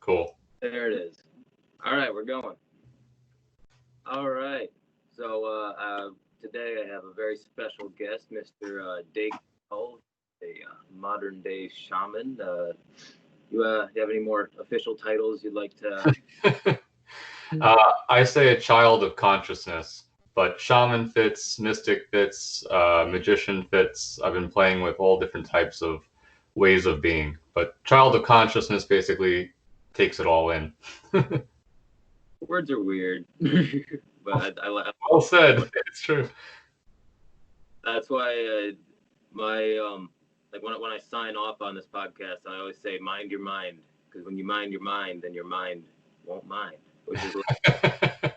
Cool. There it is. All right, we're going. All right. So today I have a very special guest, Mr. Daken Tul, a modern day shaman. You have any more official titles you'd like to? I say a child of consciousness, but shaman fits, mystic fits, magician fits. I've been playing with all different types of ways of being, but child of consciousness basically takes it all in. Words are weird, but I Well said. It's true. that's why my like when I sign off on this podcast, I always say mind your mind, because when you mind your mind, then your mind won't mind, which is like,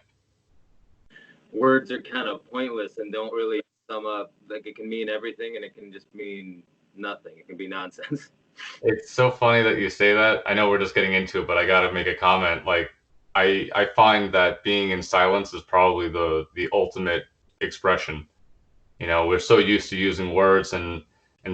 words are kind of pointless and don't really sum up. Like it can mean everything and it can just mean nothing. It can be nonsense. It's so funny that you say that. I know we're just getting into it, but I got to make a comment. Like, I find that being in silence is probably the ultimate expression. You know, we're so used to using words and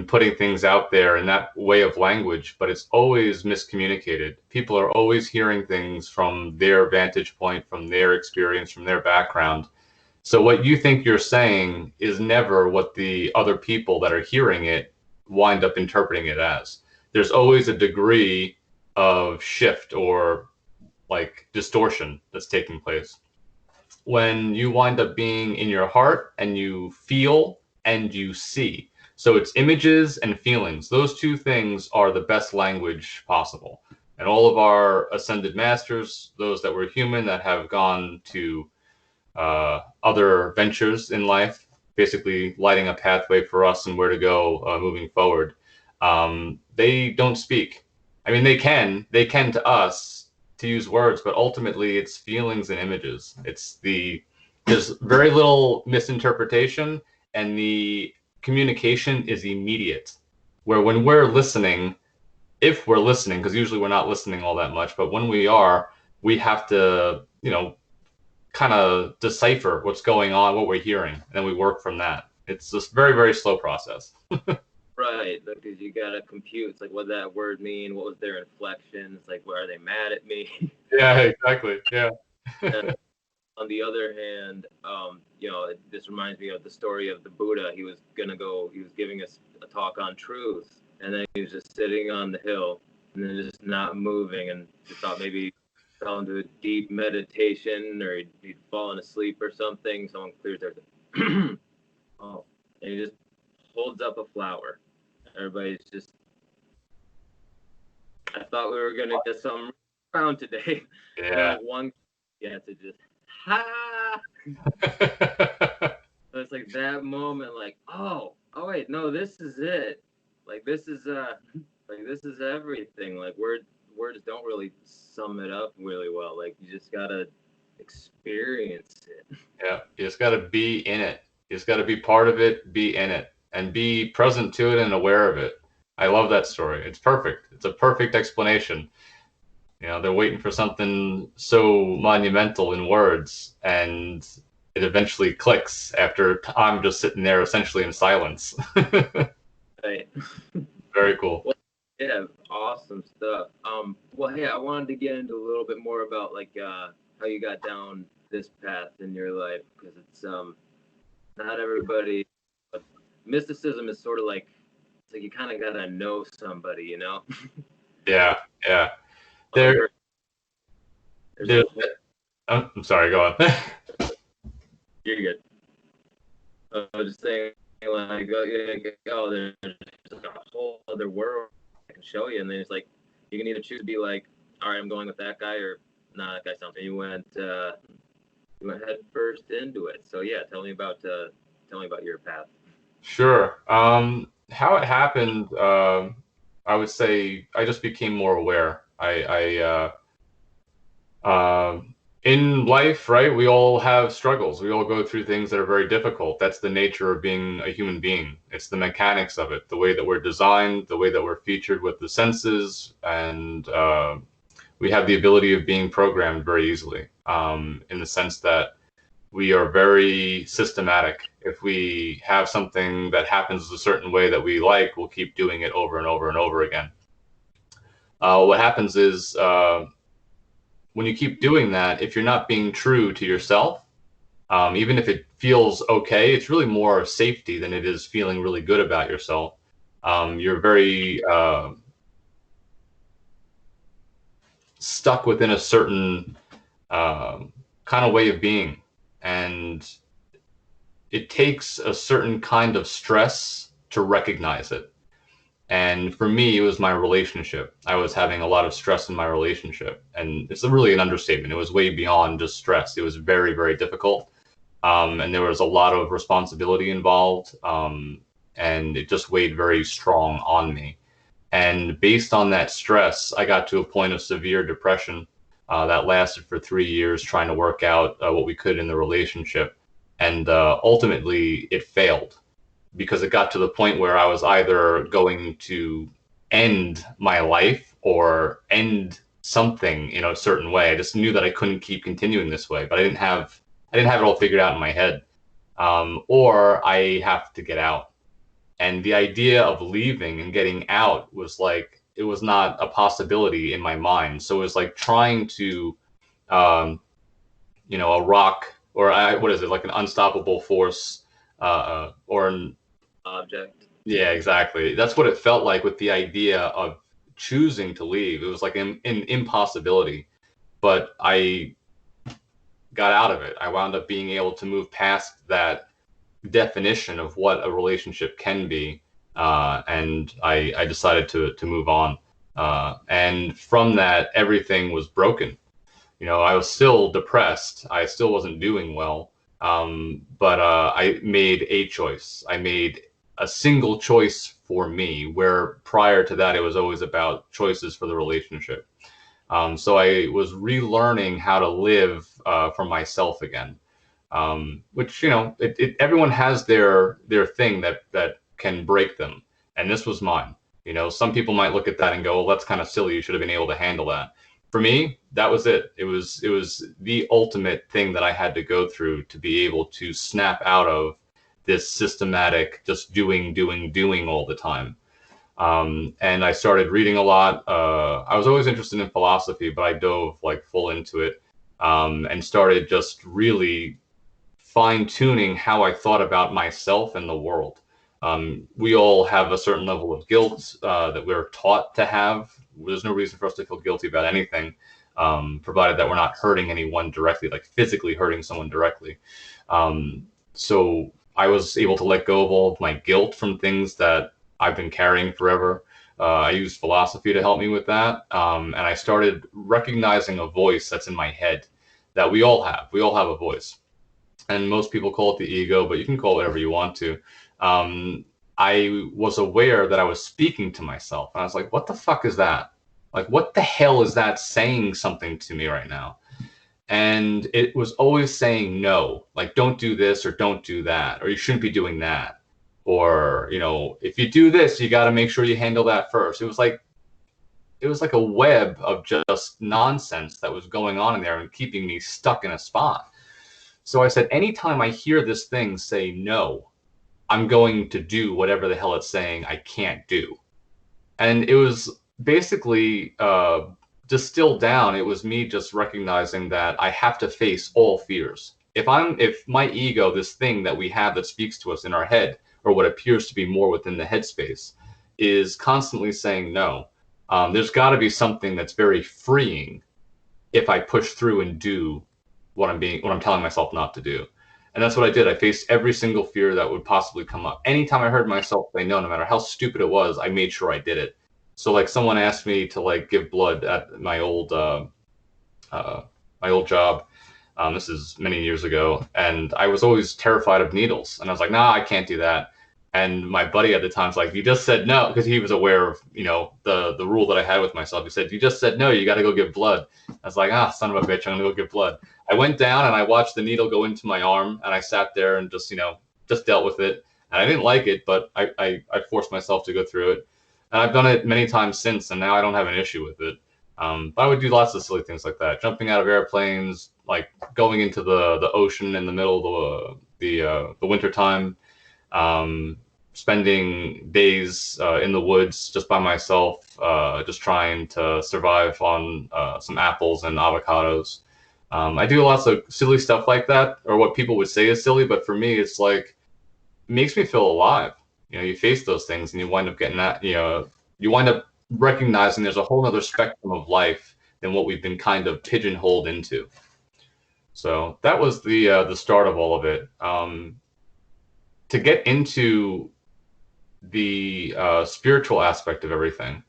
putting things out there in that way of language, but it's always miscommunicated. People are always hearing things from their vantage point, from their experience, from their background. So what you think you're saying is never what the other people that are hearing it wind up interpreting it as. There's always a degree of shift or like distortion that's taking place when you wind up being in your heart and you feel and you see. So it's images and feelings. Those two things are the best language possible. And all of our ascended masters, those that were human that have gone to other ventures in life, basically lighting a pathway for us and where to go moving forward. They don't speak. I mean, they can to us to use words, but ultimately it's feelings and images. There's very little misinterpretation, and the communication is immediate. Where when we're listening, if we're listening, because usually we're not listening all that much, but when we are, we have to, kind of decipher what's going on, what we're hearing, and then we work from that. It's just very, very slow process. Right, because you gotta compute. It's like, what did that word mean? What was their inflection? It's like, why are they mad at me? Yeah, exactly. Yeah. On the other hand, this reminds me of the story of the Buddha. He was giving us a talk on truth, and then he was just sitting on the hill and then just not moving, and just thought maybe fell into a deep meditation or he'd fallen asleep or something. Someone clears their oh, and he just holds up a flower. Everybody's just, I thought we were gonna get something around today. Yeah. Like one to just ha. So it's like that moment, like, oh wait, no, this is it. Like this is everything. Like words don't really sum it up really well. Like you just gotta experience it. Yeah, you just got to be in it. You just got to be part of it, be in it, and be present to it and aware of it. I love that story. It's perfect. It's a perfect explanation. They're waiting for something so monumental in words, and it eventually clicks after I'm just sitting there essentially in silence. Right. Very cool. Well, yeah, awesome stuff. Well, hey, I wanted to get into a little bit more about like how you got down this path in your life, because it's not everybody. But mysticism is sort of like, it's like you kind of gotta know somebody, you know? Yeah. I'm sorry, go on. You're good. I was just saying, like, there's like a whole other world I can show you, and then it's like you can either choose to be like, all right, I'm going with that guy, or nah, that guy sounds. And you went head first into it. So yeah, tell me about your path. Sure. How it happened, I would say I just became more aware. In life, right, we all have struggles. We all go through things that are very difficult. That's the nature of being a human being. It's the mechanics of it, the way that we're designed, the way that we're featured with the senses, and we have the ability of being programmed very easily, in the sense that we are very systematic. If we have something that happens a certain way that we like, we'll keep doing it over and over and over again. What happens is when you keep doing that, if you're not being true to yourself, even if it feels okay, it's really more safety than it is feeling really good about yourself. You're very stuck within a certain kind of way of being. And it takes a certain kind of stress to recognize it. And for me, it was my relationship. I was having a lot of stress in my relationship. And it's really an understatement. It was way beyond just stress. It was very, very difficult. And there was a lot of responsibility involved. And it just weighed very strong on me. And based on that stress, I got to a point of severe depression that lasted for 3 years, trying to work out what we could in the relationship. And ultimately, it failed because it got to the point where I was either going to end my life or end something in a certain way. I just knew that I couldn't keep continuing this way, but I didn't have it all figured out in my head. Or I have to get out. And the idea of leaving and getting out was like, it was not a possibility in my mind. So it was like trying to, a rock, or what is it, like an unstoppable force, or an object. yeah, exactly. That's what it felt like with the idea of choosing to leave. It was like an impossibility, but I got out of it. I wound up being able to move past that definition of what a relationship can be, and I decided to move on. And from that, everything was broken. I was still depressed. I still wasn't doing well, but I made a choice. I made a single choice for me, where prior to that, it was always about choices for the relationship. So I was relearning how to live for myself again, which everyone has their thing that can break them, and this was mine. Some people might look at that and go, "Well, that's kind of silly. You should have been able to handle that." For me, that was it. It was the ultimate thing that I had to go through to be able to snap out of this systematic, just doing all the time. And I started reading a lot. I was always interested in philosophy, but I dove like full into it, and started just really fine tuning how I thought about myself and the world. We all have a certain level of guilt that we're taught to have. There's no reason for us to feel guilty about anything, provided that we're not hurting anyone directly, like physically hurting someone directly. So I was able to let go of all of my guilt from things that I've been carrying forever. I used philosophy to help me with that. And I started recognizing a voice that's in my head that we all have. We all have a voice. And most people call it the ego, but you can call it whatever you want to. I was aware that I was speaking to myself. And I was like, what the fuck is that? Like, what the hell is that saying something to me right now? And it was always saying no, like, don't do this or don't do that, or you shouldn't be doing that. Or, if you do this, you got to make sure you handle that first. It was like a web of just nonsense that was going on in there and keeping me stuck in a spot. So I said, anytime I hear this thing say no, I'm going to do whatever the hell it's saying I can't do. And it was basically distilled down. It was me just recognizing that I have to face all fears. If my ego, this thing that we have that speaks to us in our head, or what appears to be more within the headspace, is constantly saying no, there's got to be something that's very freeing if I push through and do what I'm telling myself not to do. And that's what I did. I faced every single fear that would possibly come up. Anytime I heard myself say no, no matter how stupid it was, I made sure I did it. So like someone asked me to like give blood at my old job. This is many years ago, and I was always terrified of needles. And I was like, nah, I can't do that. And my buddy at the time's like, you just said no, because he was aware of the rule that I had with myself. He said, you just said no, you got to go give blood. I was like, son of a bitch, I'm gonna go give blood. I went down and I watched the needle go into my arm, and I sat there and just dealt with it. And I didn't like it, but I forced myself to go through it. And I've done it many times since, and now I don't have an issue with it. But I would do lots of silly things like that, jumping out of airplanes, like going into the ocean in the middle of the winter time, spending days in the woods just by myself, just trying to survive on some apples and avocados. I do lots of silly stuff like that, or what people would say is silly, but for me, it's like it makes me feel alive. You know, you face those things and you wind up getting that, you know, you wind up recognizing there's a whole other spectrum of life than what we've been kind of pigeonholed into. So that was the start of all of it. To get into the spiritual aspect of everything,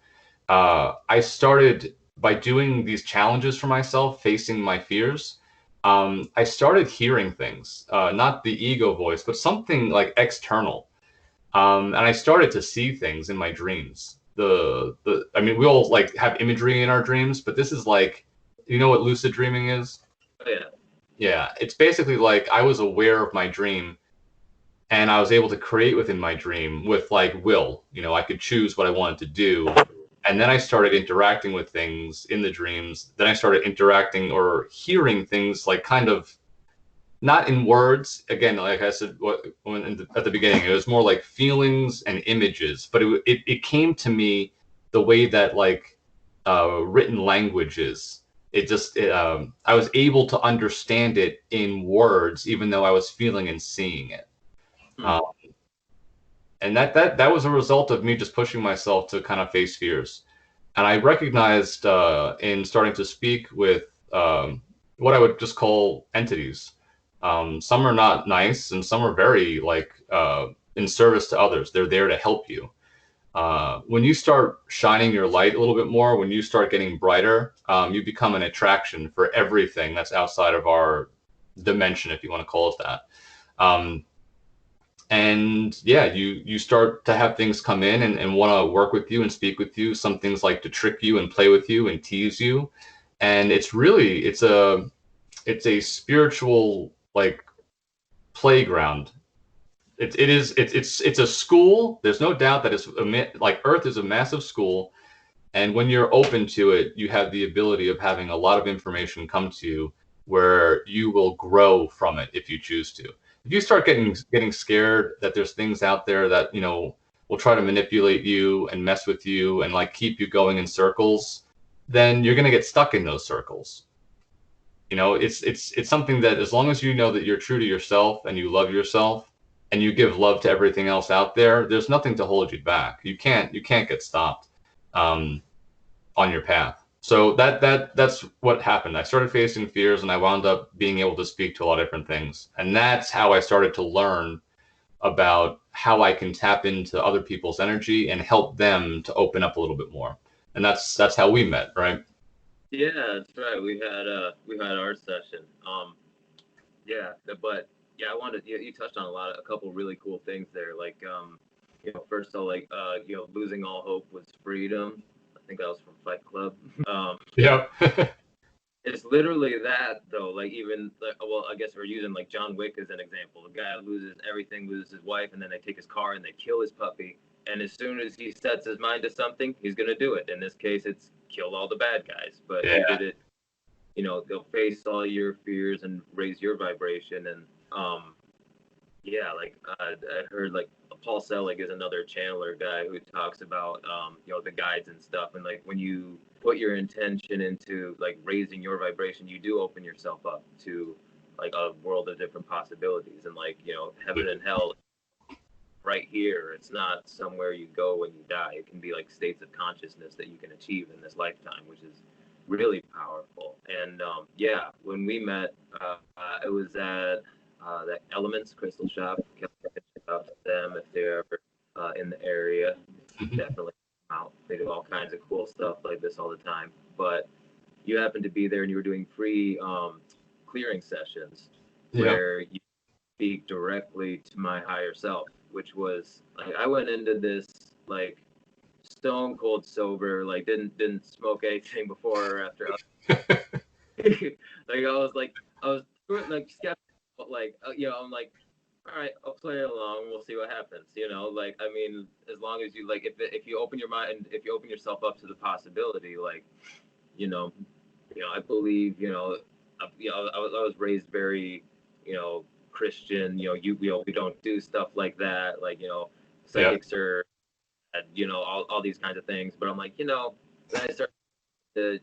I started by doing these challenges for myself, facing my fears. I started hearing things, not the ego voice, but something like external. And I started to see things in my dreams. I mean, we all like have imagery in our dreams, but this is like, you know what lucid dreaming is? Oh, yeah. Yeah, it's basically like I was aware of my dream and I was able to create within my dream with like will. You know, I could choose what I wanted to do. And then I started interacting with things in the dreams. Then I started interacting or hearing things like kind of not in words. Again, like I said at the beginning, it was more like feelings and images. But it came to me the way that like written language is. I was able to understand it in words, even though I was feeling and seeing it. Hmm. Um, and that was a result of me just pushing myself to kind of face fears. And I recognized in starting to speak with what I would just call entities. Some are not nice, and some are very like in service to others. They're there to help you. When you start shining your light a little bit more, when you start getting brighter, you become an attraction for everything that's outside of our dimension, if you want to call it that. Um, and yeah, you start to have things come in and want to work with you and speak with you. Some things like to trick you and play with you and tease you, and it's a spiritual like playground. It's a school. There's no doubt that like Earth is a massive school, and when you're open to it, you have the ability of having a lot of information come to you where you will grow from it if you choose to. If you start getting scared that there's things out there that, you know, will try to manipulate you and mess with you and like keep you going in circles, then you're going to get stuck in those circles. You know, it's something that as long as you know that you're true to yourself and you love yourself and you give love to everything else out there, there's nothing to hold you back. You can't get stopped. On your path. So that's what happened. I started facing fears and I wound up being able to speak to a lot of different things. And that's how I started to learn about how I can tap into other people's energy and help them to open up a little bit more. And that's how we met, right? Yeah, that's right. We had our session. Yeah, but yeah, I wanted you touched on a couple really cool things there. Like, first of all, like, losing all hope was freedom. I think that was from Fight Club. Um, Yep. it's literally that though. Like, even like, well, I guess we're using like John Wick as an example. The guy loses everything, loses his wife, and then they take his car and they kill his puppy. And as soon as he sets his mind to something, he's gonna do it. In this case, it's kill all the bad guys. But he Yeah. did it, they'll face all your fears and raise your vibration. And yeah, like I heard like Paul Selig is another channeler guy who talks about the guides and stuff. And like when you put your intention into like raising your vibration, you do open yourself up to like a world of different possibilities. And like heaven and hell right here. It's not somewhere you go when you die. It can be like states of consciousness that you can achieve in this lifetime, which is really powerful. And yeah, when we met, it was at that Elements Crystal Shop. Check out them if they're ever in the area. Mhm. Definitely come out. They do all kinds of cool stuff like this all the time. But you happened to be there and you were doing free clearing sessions Yeah. where you speak directly to my higher self, which was like I went into this like stone cold sober, like didn't smoke anything before or after. Like I was like skeptical, but like I'm like, all right, I'll play along. We'll see what happens. Like I mean, as long as you like, if you open your mind, if you open yourself up to the possibility, like you know, I believe I was raised very Christian. We don't do stuff like that. Like psychics are, you know, all these kinds of things. But I'm like, you know, then I start to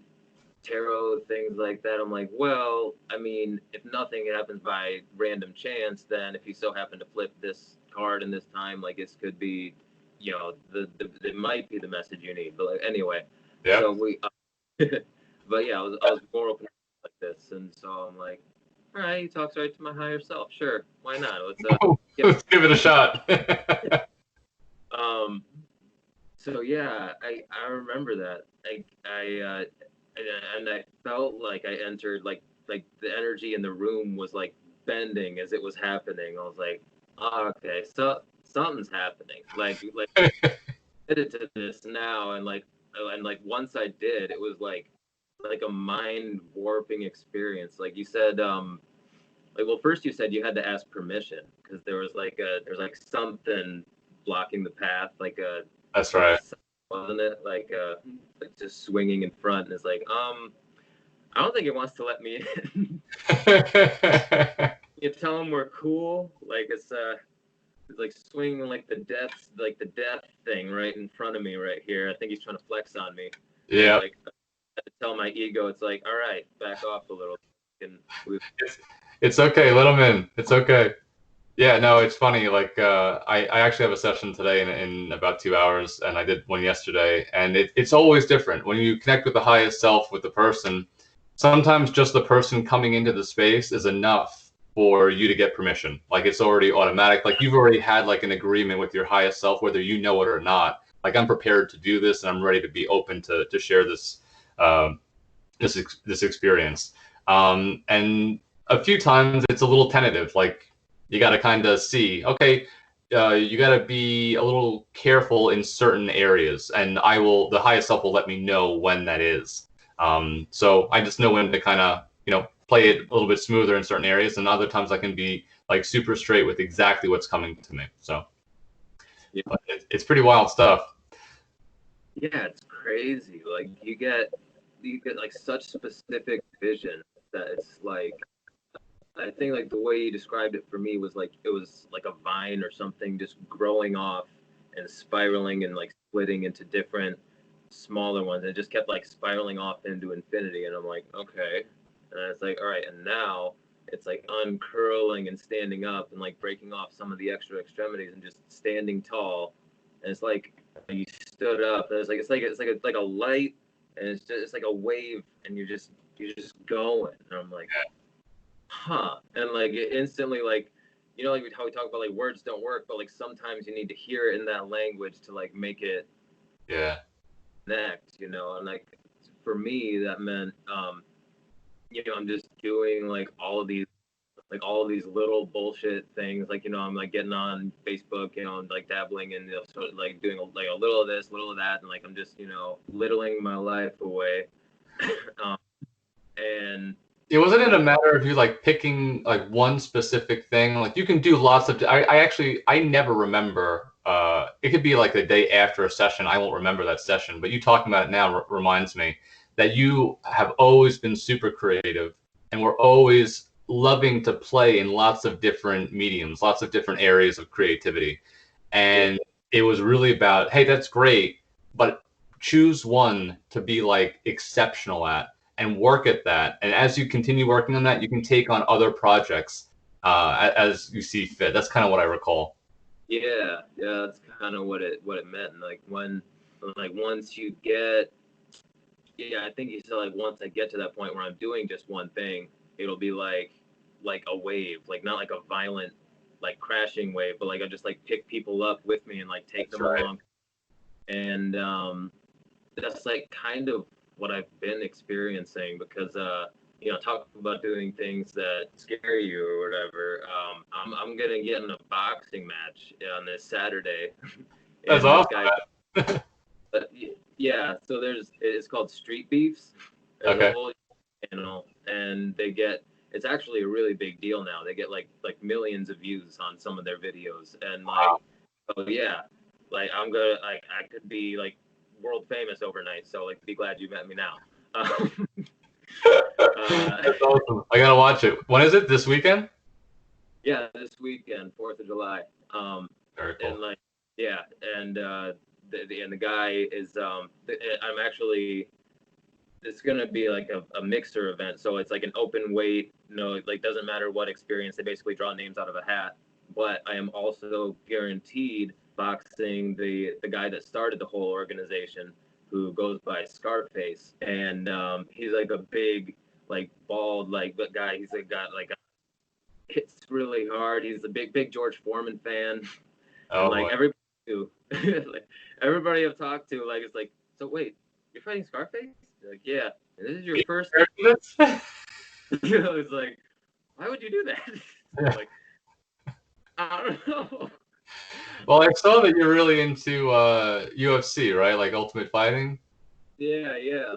tarot, things like that. I'm like, well, I mean, if nothing happens by random chance, then if you so happen to flip this card in this time, like this could be, you know, it might be the message you need. But like, anyway, so we, but yeah, I was more open like this, and so I'm like, all right, he talks right to my higher self. Sure, why not? Let's give it a shot. So yeah, I remember that. And I felt like I entered like the energy in the room was like bending as it was happening. I was like, oh, okay, so something's happening. Like committed to this now, and like once I did, it was like a mind warping experience. Like you said, like well, first you said you had to ask permission because there's like something blocking the path, like a That's right. wasn't it like just swinging in front, and it's like I don't think it wants to let me in. You tell him we're cool, like it's like swinging like the death thing right in front of me right here. I think he's trying to flex on me. Yeah. Like I tell my ego, it's like, all right, back off a little. And it's okay. Let him in. It's okay. Yeah, no, it's funny. Like, I actually have a session today in about 2 hours, and I did one yesterday, and it's always different. When you connect with the highest self with the person, sometimes just the person coming into the space is enough for you to get permission. Like, it's already automatic. Like, you've already had like an agreement with your highest self, whether you know it or not. Like, I'm prepared to do this, and I'm ready to be open to share this this experience. And a few times it's a little tentative, like you got to kind of see, okay, you got to be a little careful in certain areas, and the highest self will let me know when that is. So I just know when to kind of, play it a little bit smoother in certain areas, and other times I can be like super straight with exactly what's coming to me. So yeah, but it's pretty wild stuff. yeah, it's crazy. Like you get like such specific vision that it's like I think like the way you described it for me was like it was like a vine or something just growing off and spiraling and like splitting into different smaller ones. It just kept like spiraling off into infinity, and I'm like, okay. And it's like, all right, and now it's like uncurling and standing up and like breaking off some of the extra extremities and just standing tall. And it's like you stood up, and it's like a light, and it's like a wave, and you're just going. And I'm like, huh. And like it instantly, like, you know, like how we talk about like words don't work, but like sometimes you need to hear it in that language to like make it connect, you know. And like for me that meant you know, I'm just doing like all of these little bullshit things, like, you know, I'm like getting on Facebook, you know, and like dabbling in, you know, sort of like doing like a little of this, little of that, and like I'm just, you know, littling my life away. And It wasn't it a matter of you like picking like one specific thing. Like you can do lots of. I never remember. It could be like the day after a session. I won't remember that session. But you talking about it now reminds me that you have always been super creative, and we're always loving to play in lots of different mediums, lots of different areas of creativity. And it was really about, hey, that's great, but choose one to be like exceptional at and work at that. And as you continue working on that, you can take on other projects as you see fit. That's kind of what I recall. yeah, that's kind of what it meant. And like once you get, yeah, I think you said like once I get to that point where I'm doing just one thing, it'll be like a wave, like not like a violent like crashing wave, but like I just like pick people up with me and like take That's them right. along. And that's like kind of what I've been experiencing because you know, talking about doing things that scare you or whatever. I'm gonna get in a boxing match on this Saturday, That's and this awesome. guy, yeah. So it's called Street Beefs. There's a Okay. whole channel, and it's actually a really big deal now. They get like millions of views on some of their videos, and like, Wow. oh yeah, like I could be like world famous overnight. So like, be glad you met me now. That's awesome. I gotta watch it. When is it? This weekend? Yeah, this weekend, 4th of July. Very And cool. like, Yeah, and the guy is I'm actually, it's gonna be like a mixer event, so it's like an open weight. No, like doesn't matter what experience. They basically draw names out of a hat. But I am also guaranteed boxing the guy that started the whole organization, who goes by Scarface, and he's like a big, like bald, like guy. He's like got like hits really hard. He's a big George Foreman fan, and Oh like boy. everybody, like everybody I've talked to, like it's like, so wait, you're fighting Scarface? They're like, yeah. And this is your first. It's like, why would you do that? Like, I don't know. Well, I saw that you're really into UFC, right? Like Ultimate Fighting. Yeah, yeah.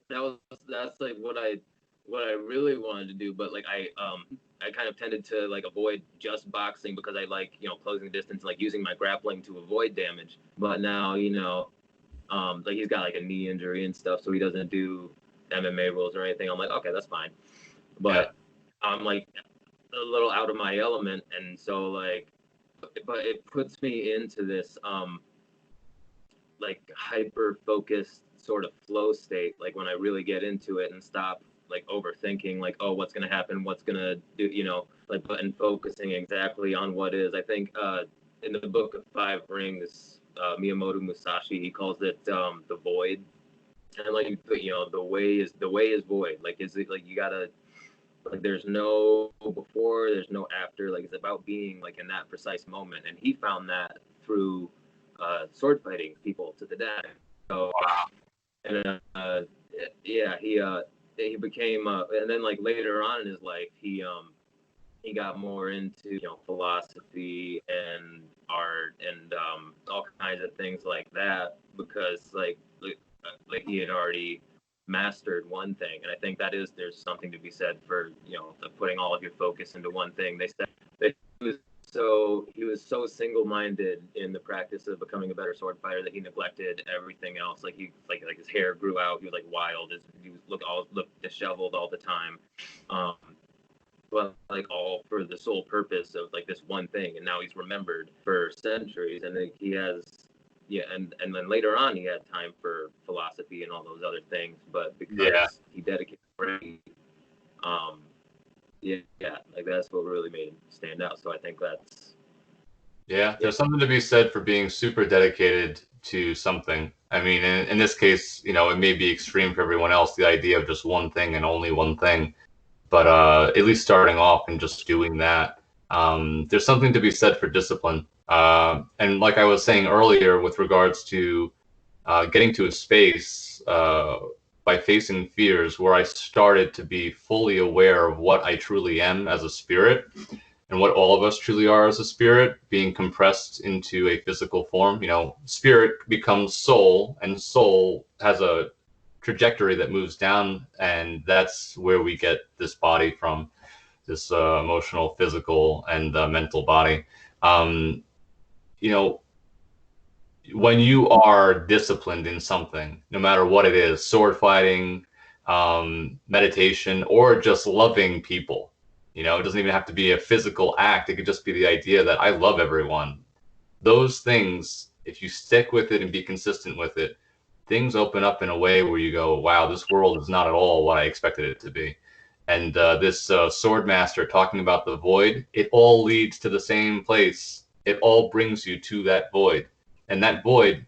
That was that's like what I really wanted to do, but like I kind of tended to like avoid just boxing because I like, closing distance, like using my grappling to avoid damage. But now, like he's got like a knee injury and stuff, so he doesn't do MMA rules or anything. I'm like, okay, that's fine. Yeah. But I'm like a little out of my element, and so like, but it puts me into this like hyper focused sort of flow state, like when I really get into it and stop like overthinking, like, oh, what's going to happen, what's going to do, like, but and focusing exactly on what is. I think in the book of Five Rings, Miyamoto Musashi, he calls it the void. And like, the way is void. Like, is it like you gotta, like, there's no before, there's no after. Like, it's about being like in that precise moment. And he found that through sword fighting people to the death. So, and yeah, he became, and then like later on in his life, he got more into, philosophy and art and all kinds of things like that, because like he had already mastered one thing. And I think that is, there's something to be said for, putting all of your focus into one thing. They said that he was so single-minded in the practice of becoming a better sword fighter that he neglected everything else. Like he like his hair grew out. He was like wild. He was looked disheveled all the time. Um, but like all for the sole purpose of like this one thing. And now he's remembered for centuries. And like, he has, yeah, and then later on he had time for philosophy and all those other things. But Yeah. because he dedicated, um, yeah, like that's what really made him stand out. So I think that's, Yeah, yeah. there's something to be said for being super dedicated to something. I mean, in this case, it may be extreme for everyone else, the idea of just one thing and only one thing. But at least starting off and just doing that, there's something to be said for discipline. And like I was saying earlier, with regards to getting to a space by facing fears where I started to be fully aware of what I truly am as a spirit and what all of us truly are as a spirit being compressed into a physical form. Spirit becomes soul, and soul has a trajectory that moves down, and that's where we get this body from, this emotional, physical, and mental body. Um, you know, when you are disciplined in something, no matter what it is, sword fighting, meditation, or just loving people, it doesn't even have to be a physical act. It could just be the idea that I love everyone. Those things, if you stick with it and be consistent with it, things open up in a way where you go, wow, this world is not at all what I expected it to be. And this sword master talking about the void, it all leads to the same place. It all brings you to that void. And that void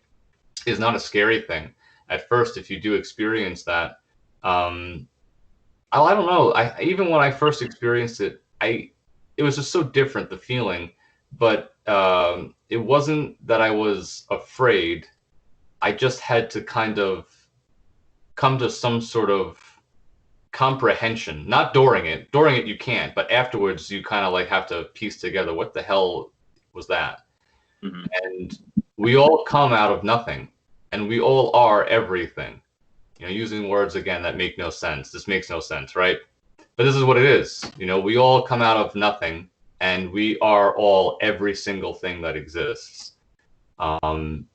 is not a scary thing. At first, if you do experience that, um, I don't know. Even when I first experienced it, it was just so different, the feeling. But it wasn't that I was afraid. I just had to kind of come to some sort of comprehension. Not during it. During it, you can't. But afterwards, you kind of like have to piece together what the hell was that. Mm-hmm. And we all come out of nothing, and we all are everything. Using words again that make no sense. This makes no sense, right? But this is what it is. We all come out of nothing, and we are all every single thing that exists. And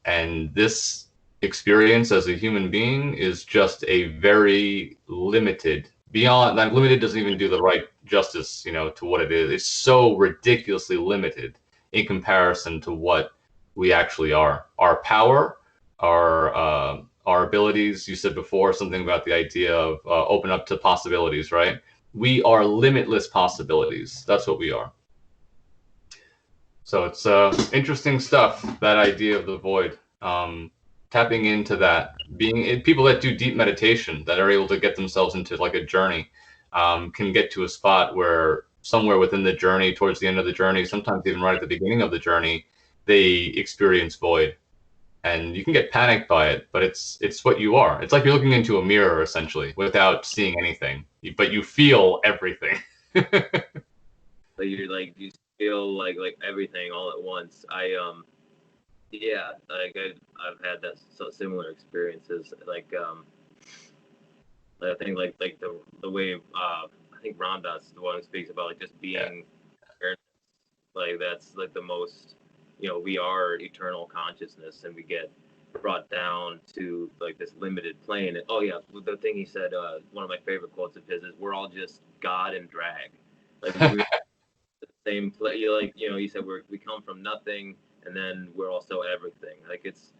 this experience as a human being is just a very limited, beyond that, limited doesn't even do the right justice, to what it is. It's so ridiculously limited in comparison to what we actually are. Our power, our abilities. You said before something about the idea of open up to possibilities, right? We are limitless possibilities. That's what we are. So it's interesting stuff. That idea of the void, tapping into that, people that do deep meditation that are able to get themselves into like a journey, can get to a spot where somewhere within the journey, towards the end of the journey, sometimes even right at the beginning of the journey, they experience void, and you can get panicked by it. But it's what you are. It's like you're looking into a mirror essentially without seeing anything, but you feel everything. Like you feel like everything all at once. Yeah, like I've had that similar experiences. I think like the way I think Ramdas is the one who speaks about like just Yeah. being awareness. Like that's like the most, we are eternal consciousness, and we get brought down to like this limited plane. And, oh yeah, the thing he said, one of my favorite quotes of his is, "We're all just God in drag." Like we're the same place. He said we come from nothing, and then we're also everything. Like it's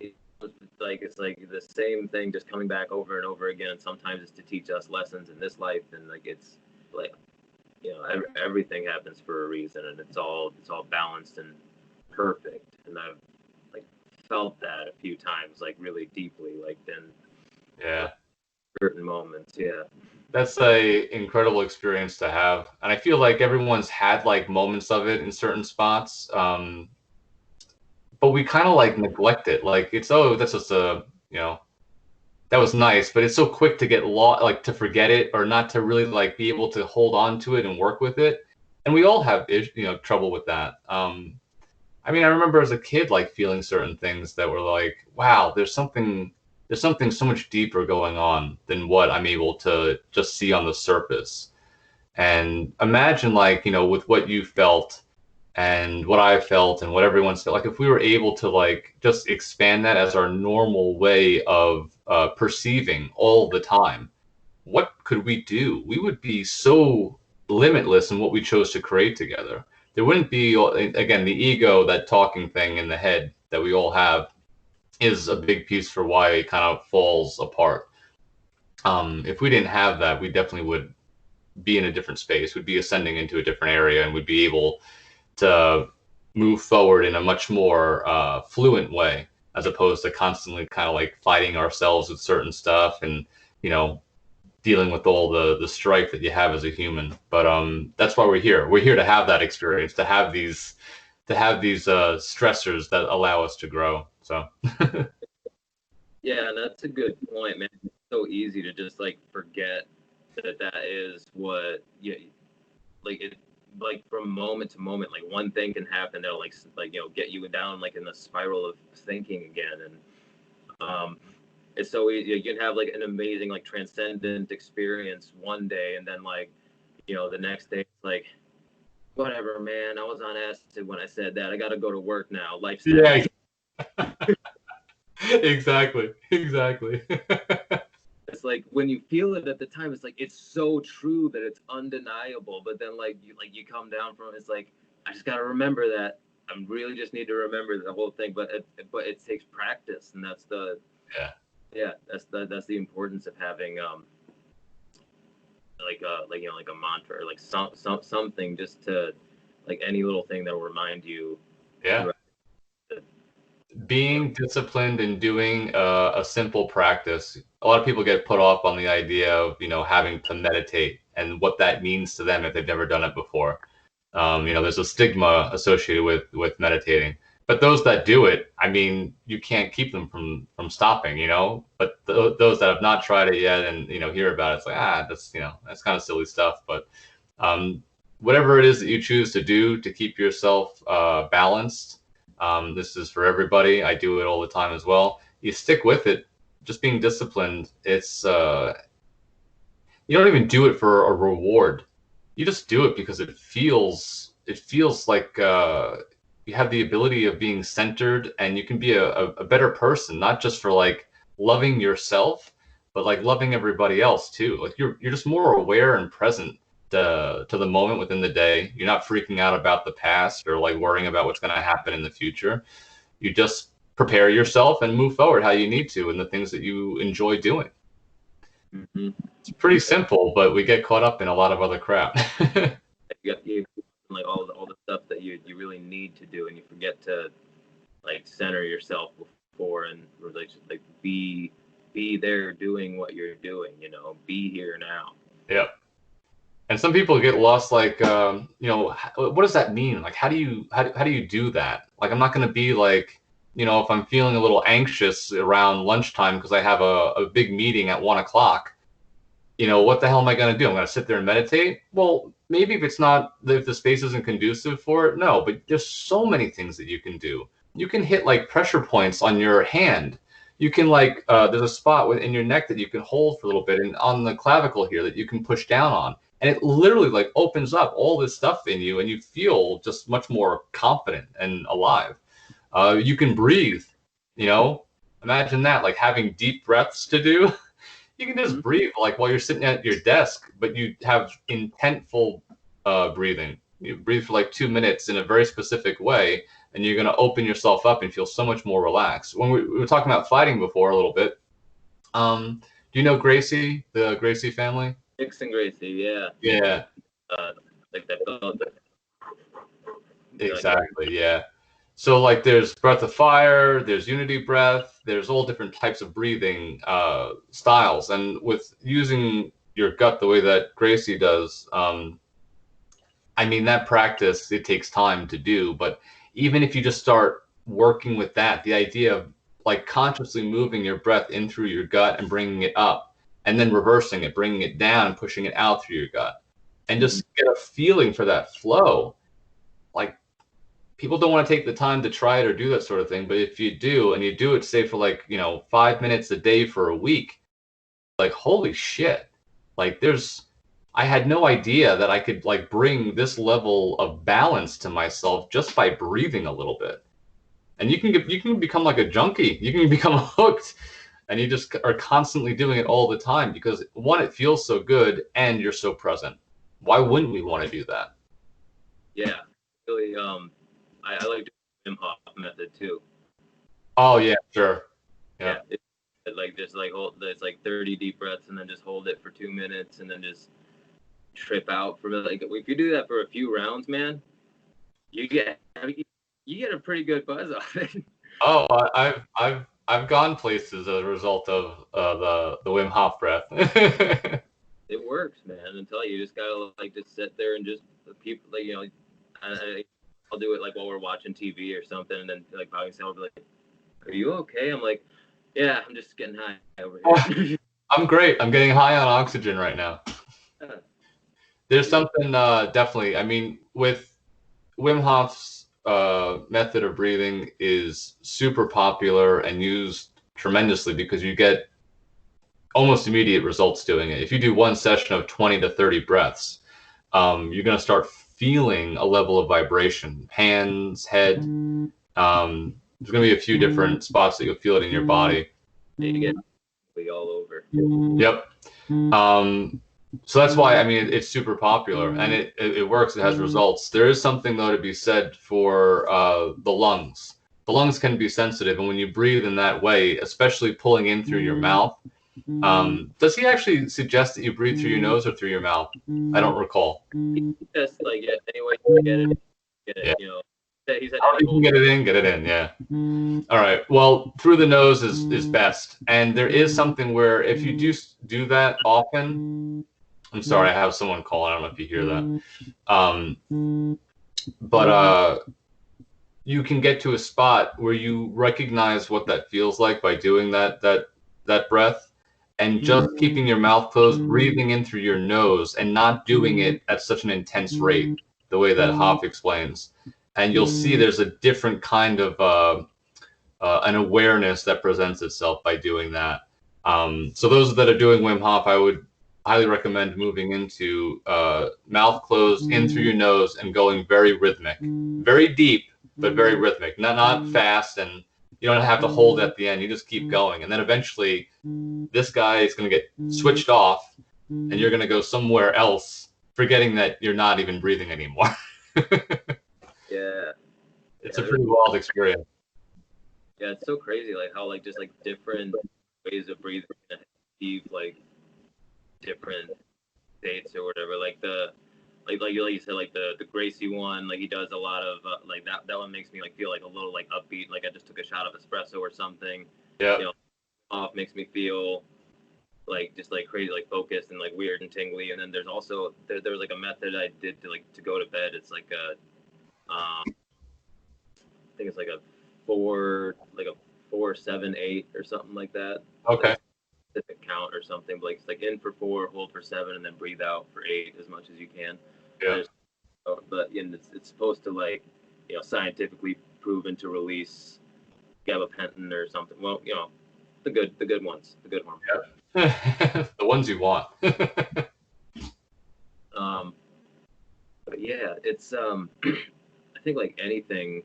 like the same thing, just coming back over and over again. And sometimes it's to teach us lessons in this life, and like it's like everything happens for a reason, and it's all balanced and perfect. And I've like felt that a few times, like really deeply, like in Yeah. certain moments. Yeah. That's a incredible experience to have, and I feel like everyone's had like moments of it in certain spots, but we kind of like neglect it. Like it's, oh, that's just a, that was nice, but it's so quick to get lost, like to forget it, or not to really like be able to hold on to it and work with it. And we all have trouble with that. I mean, I remember as a kid like feeling certain things that were like, wow, there's something so much deeper going on than what I'm able to just see on the surface. And imagine, like, with what you felt and what I felt and what everyone's felt, like if we were able to like just expand that as our normal way of perceiving all the time, what could we do? We would be so limitless in what we chose to create together. There wouldn't be, again, the ego, that talking thing in the head that we all have, is a big piece for why it kind of falls apart. If we didn't have that, we definitely would be in a different space. We'd be ascending into a different area, and we'd be able to move forward in a much more fluent way, as opposed to constantly kind of like fighting ourselves with certain stuff, and you know dealing with all the strife that you have as a human. But that's why we're here. We're here to have that experience, to have these stressors that allow us to grow. So Yeah, and that's a good point, man. It's so easy to just like forget that is what like it like from moment to moment, like one thing can happen that'll get you down like in the spiral of thinking again. And it's so easy. You can have like an amazing like transcendent experience one day, and then the next day it's like, whatever, man, I was on acid when I said that. I gotta go to work now. Lifestyle. yeah, exactly, exactly. It's like when you feel it at the time, it's like it's so true that it's undeniable. But then you come down from it, it's like, I just gotta remember that. I really just need to remember the whole thing. But it takes practice, and that's the Yeah. yeah, that's the importance of having like a mantra, or like something, just to like any little thing that will remind you Yeah. throughout the, Being disciplined and doing a simple practice. A lot of people get put off on the idea of having to meditate and what that means to them if they've never done it before. There's a stigma associated with meditating, but those that do it, I mean, you can't keep them from stopping. But those that have not tried it yet and hear about it, it's like, that's kind of silly stuff. But um, whatever it is that you choose to do to keep yourself balanced, this is for everybody. I do it all the time as well. You stick with it. Just being disciplined. It's you don't even do it for a reward. You just do it because it feels like you have the ability of being centered, and you can be a better person, not just for like loving yourself, but like loving everybody else too. Like you're just more aware and present to the moment within the day. You're not freaking out about the past or like worrying about what's going to happen in the future. You just prepare yourself and move forward how you need to and the things that you enjoy doing. Mm-hmm. It's pretty simple, but we get caught up in a lot of other crap. You like all the stuff that you really need to do, and you forget to like center yourself before and really just like be there doing what you're doing. You know, be here now. Yep. And some people get lost, like, you know, what does that mean? Like, how do you do that? Like, I'm not going to be like, you know, if I'm feeling a little anxious around lunchtime because I have a big meeting at 1 o'clock, you know, what the hell am I going to do? I'm going to sit there and meditate? Well, maybe if the space isn't conducive for it, no, but there's so many things that you can do. You can hit like pressure points on your hand. You can like, there's a spot in your neck that you can hold for a little bit, and on the clavicle here that you can push down on. And it literally like opens up all this stuff in you, and you feel just much more confident and alive. You can breathe, you know, imagine that, like having deep breaths to do. You can just breathe like while you're sitting at your desk, but you have intentful breathing. You breathe for like 2 minutes in a very specific way, and you're going to open yourself up and feel so much more relaxed. When we were talking about fighting before a little bit, do you know Gracie, the Gracie family? Dixon Gracie, yeah. Yeah. Like that. Exactly, yeah. So like there's breath of fire, there's unity breath, there's all different types of breathing styles. And with using your gut the way that Gracie does, I mean, that practice, it takes time to do. But even if you just start working with that, the idea of like consciously moving your breath in through your gut and bringing it up, and then reversing it, bringing it down and pushing it out through your gut, and just get a feeling for that flow. Like, people don't want to take the time to try it or do that sort of thing, but if you do, and you do it, say for like, you know, 5 minutes a day for a week, like, holy shit, like I had no idea that I could like bring this level of balance to myself just by breathing a little bit. And you can become like a junkie. You can become hooked, and you just are constantly doing it all the time because one, it feels so good, and you're so present. Why wouldn't we want to do that? Yeah, really. I like the Wim Hof method too. Oh yeah, sure. Yeah, like just like hold. It's like 30 deep breaths, and then just hold it for 2 minutes, and then just trip out for like. If you do that for a few rounds, man, you get a pretty good buzz off it. Oh, I've gone places as a result of the Wim Hof breath. It works, man. Until you just gotta like just sit there and just people like I'll do it like while we're watching TV or something, and then like by myself, like, "Are you okay?" I'm like, "Yeah, I'm just getting high over here." I'm great. I'm getting high on oxygen right now. There's something definitely. I mean, with Wim Hof's method of breathing is super popular and used tremendously because you get almost immediate results doing it. If you do one session of 20 to 30 breaths, you're going to start feeling a level of vibration, hands, head. There's going to be a few different spots that you'll feel it in your body. You get all over. Yep. So that's why, I mean, it's super popular, and it works. It has results. There is something though to be said for the lungs. The lungs can be sensitive, and when you breathe in that way, especially pulling in through your mouth, does he actually suggest that you breathe through your nose or through your mouth? I don't recall. Just like anyway, you get it. Yeah. You know, he said You can get it in, yeah. All right. Well, through the nose is best, and there is something where if you do that often. I'm sorry, I have someone calling. I don't know if you hear that. But you can get to a spot where you recognize what that feels like by doing that breath, and just keeping your mouth closed, breathing in through your nose, and not doing it at such an intense rate, the way that Hoff explains. And you'll see there's a different kind of an awareness that presents itself by doing that. So those that are doing Wim Hof, I would highly recommend moving into mouth closed, in through your nose, and going very rhythmic, very deep, but very rhythmic. Not fast, and you don't have to hold at the end. You just keep going, and then eventually, this guy is going to get switched off, and you're going to go somewhere else, forgetting that you're not even breathing anymore. Yeah, It's a pretty wild experience. Yeah, it's so crazy, like how like just like different ways of breathing can achieve like different states or whatever. Like the like you said, like the Gracie one, like he does a lot of like that one makes me like feel like a little like upbeat, like I just took a shot of espresso or something. Yeah. You know, off makes me feel like just like crazy, like focused and like weird and tingly. And then there's also there was like a method I did to like to go to bed. It's like a I think it's like a 4 7 8 or something like that. Like Okay. a specific count or something. But like it's like in for 4, hold for 7, and then breathe out for 8 as much as you can. Yeah. But it's supposed to like scientifically proven to release gabapentin or something. Well, the good ones, the good hormones. Yeah. The ones you want. Um, but yeah, it's I think like anything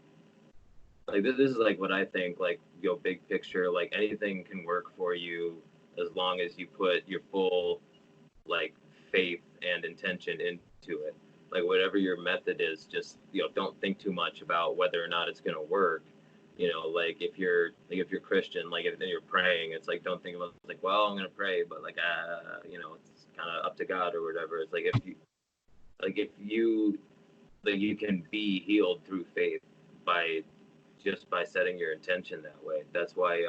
like this is like what I think like big picture, like anything can work for you as long as you put your full like faith and intention into it. Like whatever your method is, just don't think too much about whether or not it's gonna work. Like if you're Christian, like if you're praying, it's like don't think about like, well, I'm gonna pray, but like it's kind of up to God or whatever. It's like if you like you can be healed through faith by just by setting your intention that way. That's why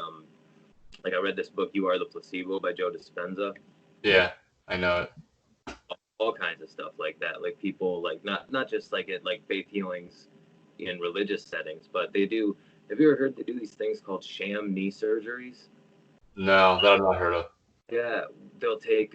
like I read this book, You Are the Placebo by Joe Dispenza. Yeah, I know it. All kinds of stuff like that. Like people like not just like it like faith healings in religious settings, but they do. Have you ever heard they do these things called sham knee surgeries? No, that I've not heard of. Yeah, they'll take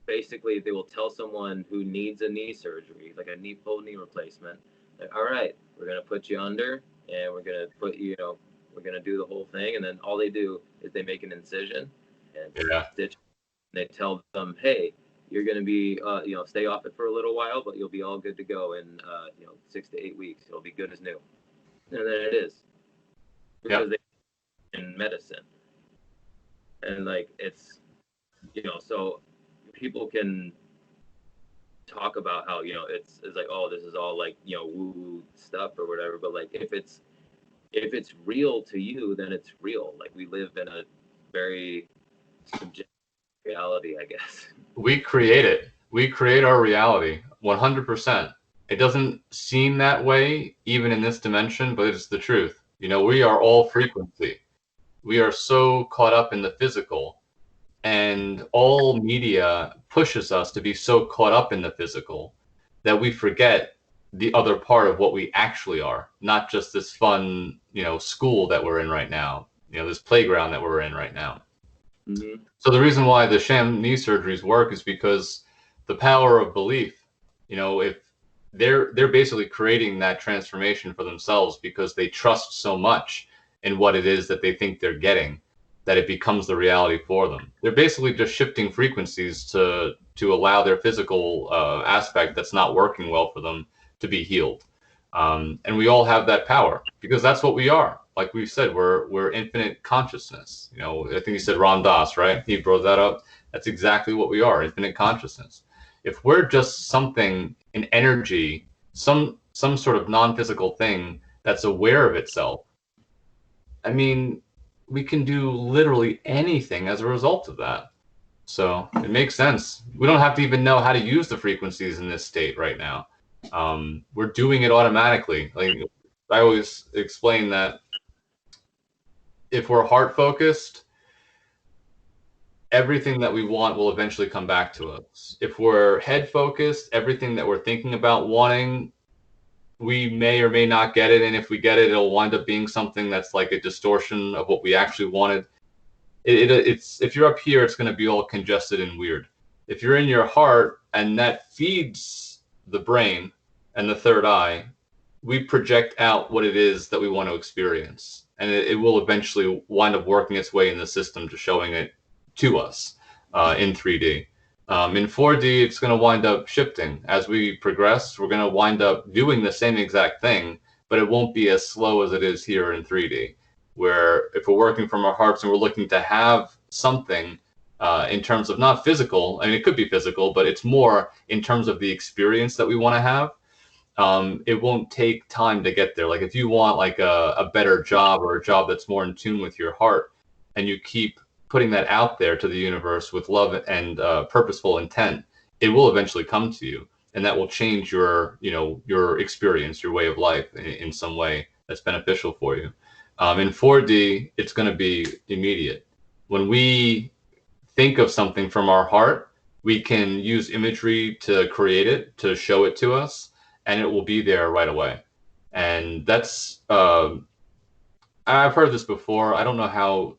basically they will tell someone who needs a knee surgery, like a full knee replacement, like, all right, we're gonna put you under, and we're gonna put we're gonna do the whole thing, and then all they do is they make an incision and Yeah. stitch. And they tell them, hey, you're gonna be stay off it for a little while, but you'll be all good to go in 6 to 8 weeks. It'll be good as new, and then it is Yep. because they in medicine, and like it's so people can talk about how it's like, oh, this is all like woo woo stuff or whatever, but like if it's real to you, then it's real. Like we live in a very subjective reality, I guess. We create it. We create our reality 100%. It doesn't seem that way even in this dimension, but it's the truth. We are all frequency. We are so caught up in the physical, and all media pushes us to be so caught up in the physical that we forget the other part of what we actually are, not just this fun, school that we're in right now, this playground that we're in right now. Mm-hmm. So the reason why the sham knee surgeries work is because the power of belief, if they're basically creating that transformation for themselves because they trust so much in what it is that they think they're getting that it becomes the reality for them. They're basically just shifting frequencies to allow their physical aspect that's not working well for them to be healed. And we all have that power because that's what we are. Like we said, we're infinite consciousness. I think you said Ram Dass, right? He brought that up. That's exactly what we are, infinite consciousness. If we're just something, an energy, some sort of non-physical thing that's aware of itself, I mean, we can do literally anything as a result of that. So it makes sense. We don't have to even know how to use the frequencies in this state right now. We're doing it automatically. Like I always explain that if we're heart focused, everything that we want will eventually come back to us. If we're head focused, everything that we're thinking about wanting, we may or may not get it. And if we get it, it'll wind up being something that's like a distortion of what we actually wanted. It's if you're up here, it's going to be all congested and weird. If you're in your heart and that feeds the brain and the third eye, we project out what it is that we want to experience, and it will eventually wind up working its way in the system to showing it to us in 3D. In 4D, it's going to wind up shifting as we progress. We're going to wind up doing the same exact thing, but it won't be as slow as it is here in 3D. Where if we're working from our hearts and we're looking to have something in terms of not physical, I mean, it could be physical, but it's more in terms of the experience that we want to have. it won't take time to get there. Like if you want like a better job or a job that's more in tune with your heart, and you keep putting that out there to the universe with love and purposeful intent, it will eventually come to you, and that will change your, you know, your experience, your way of life in some way that's beneficial for you. In 4D, it's going to be immediate. When we think of something from our heart, we can use imagery to create it, to show it to us, and it will be there right away. And that's, I've heard this before. I don't know how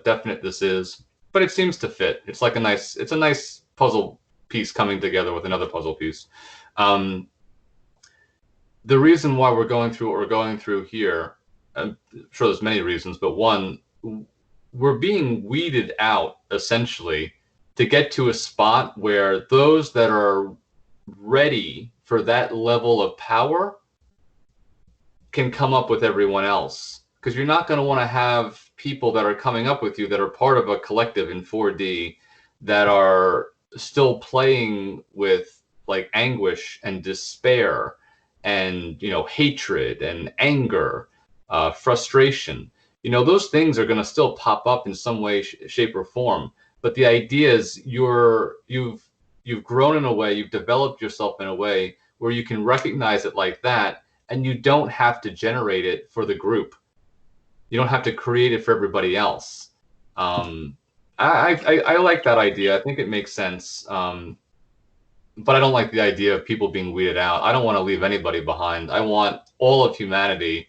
definite this is, but it seems to fit. It's like it's a nice puzzle piece coming together with another puzzle piece. Um, the reason why we're going through what we're going through here, I'm sure there's many reasons, but one, we're being weeded out essentially to get to a spot where those that are ready for that level of power can come up with everyone else. Because you're not going to want to have people that are coming up with you that are part of a collective in 4D that are still playing with like anguish and despair and, you know, hatred and anger, frustration. You know, those things are going to still pop up in some way, shape, or form. But the idea is you've grown in a way, you've developed yourself in a way where you can recognize it like that, and you don't have to generate it for the group. You don't have to create it for everybody else. I like that idea. I think it makes sense. But I don't like the idea of people being weeded out. I don't want to leave anybody behind. I want all of humanity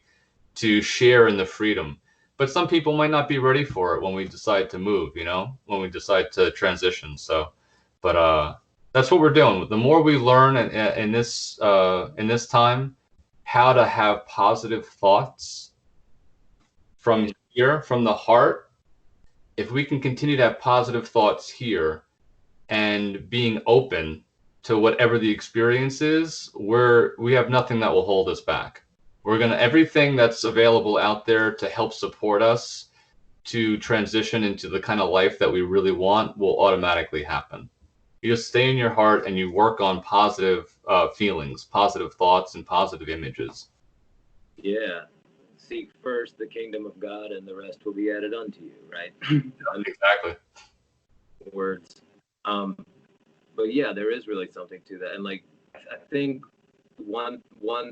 to share in the freedom. But some people might not be ready for it when we decide to move, you know, when we decide to transition. So, but that's what we're doing. The more we learn in this time, how to have positive thoughts from here, from the heart. If we can continue to have positive thoughts here and being open to whatever the experience is, we have nothing that will hold us back. We're gonna, everything that's available out there to help support us to transition into the kind of life that we really want will automatically happen. You just stay in your heart and you work on positive feelings, positive thoughts, and positive images. Yeah. Seek first the kingdom of God, and the rest will be added unto you, right? Exactly. Words. But yeah, there is really something to that. And like, I think one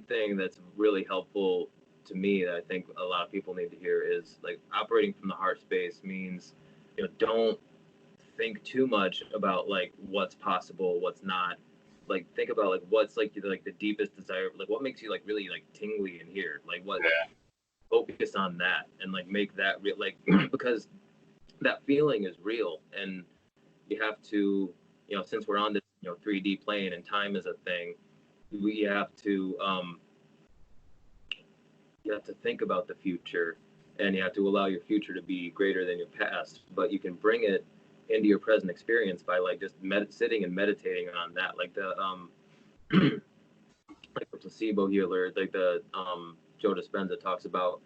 thing that's really helpful to me that I think a lot of people need to hear is like operating from the heart space means, you know, don't think too much about like what's possible, what's not. Like think about like what's like the deepest desire, like what makes you like really like tingly in here, like what. Yeah. Focus on that and like make that real, like because that feeling is real, and you have to, you know, since we're on this, you know, 3D plane and time is a thing, we have to you have to think about the future, and you have to allow your future to be greater than your past, but you can bring it into your present experience by like just sitting and meditating on that, like the like the placebo healer, like the Joe Dispenza talks about,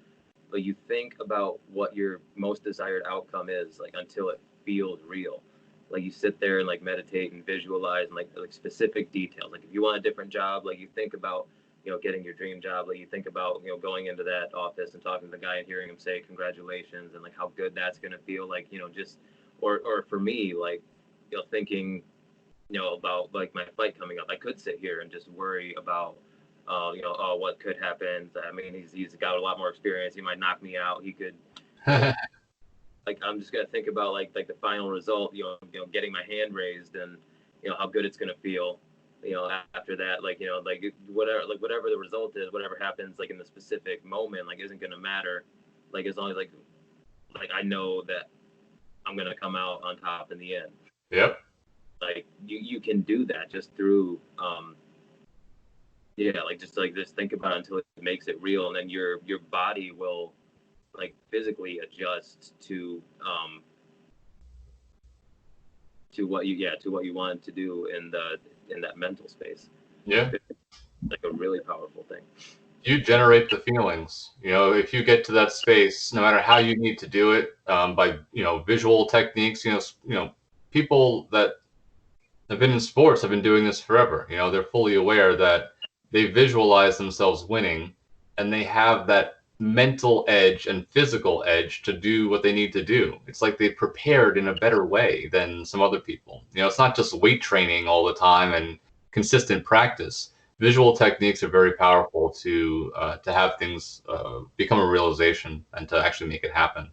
but you think about what your most desired outcome is, like until it feels real. Like you sit there and like meditate and visualize and like specific details. Like if you want a different job, like you think about, you know, getting your dream job. Like you think about, you know, going into that office and talking to the guy and hearing him say congratulations and like how good that's gonna feel. Like, you know, just or for me, like, you know, thinking, you know, about like my fight coming up. I could sit here and just worry about you know, oh, what could happen. I mean, he's got a lot more experience. He might knock me out. He could, you know, like I'm just gonna think about like the final result. You know, getting my hand raised and, you know, how good it's gonna feel. You know, after that, like, you know, like whatever the result is, whatever happens, like in the specific moment, like isn't gonna matter. Like as long as like I know that I'm gonna come out on top in the end. Yep. Like you can do that just through yeah, like just think about it until it makes it real, and then your body will like physically adjust to what you wanted to do in that mental space. Yeah. Like a really powerful thing. You generate the feelings. You know, if you get to that space, no matter how you need to do it, by, you know, visual techniques. People that have been in sports have been doing this forever. You know, they're fully aware that they visualize themselves winning, and they have that mental edge and physical edge to do what they need to do. It's like they prepared in a better way than some other people. You know, it's not just weight training all the time and consistent practice. Visual techniques are very powerful to have things become a realization and to actually make it happen.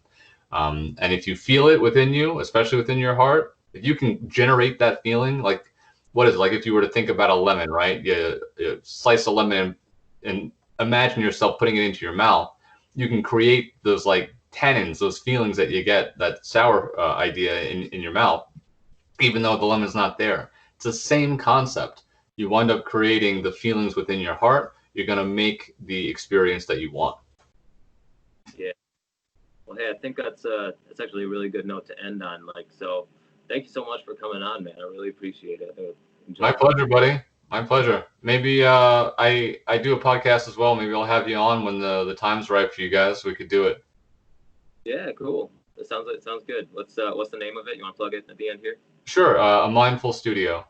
And if you feel it within you, especially within your heart, if you can generate that feeling, like what is it? Like if you were to think about a lemon, right? You slice a lemon and imagine yourself putting it into your mouth. You can create those like tannins, those feelings that you get, that sour idea in your mouth, even though the lemon's not there. It's the same concept. You wind up creating the feelings within your heart. You're going to make the experience that you want. Yeah. Well, hey, I think that's actually a really good note to end on. Like, so thank you so much for coming on, man. I really appreciate it. I My enjoyed pleasure, talking. buddy. My pleasure. Maybe I do a podcast as well. Maybe I'll have you on when the time's right for you guys. We could do it. Yeah, cool. It sounds good. What's the name of it? You want to plug it at the end here? Sure. A mindful studio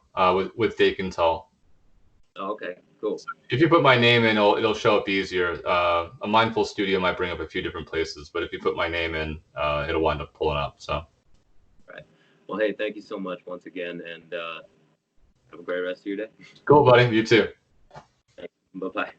with Daken Tul. Oh, okay, cool. If you put my name in, it'll show up easier. A mindful studio might bring up a few different places, but if you put my name in, it'll wind up pulling up. So. All right. Well, hey, thank you so much once again, and have a great rest of your day. Cool, buddy. You too. Bye bye.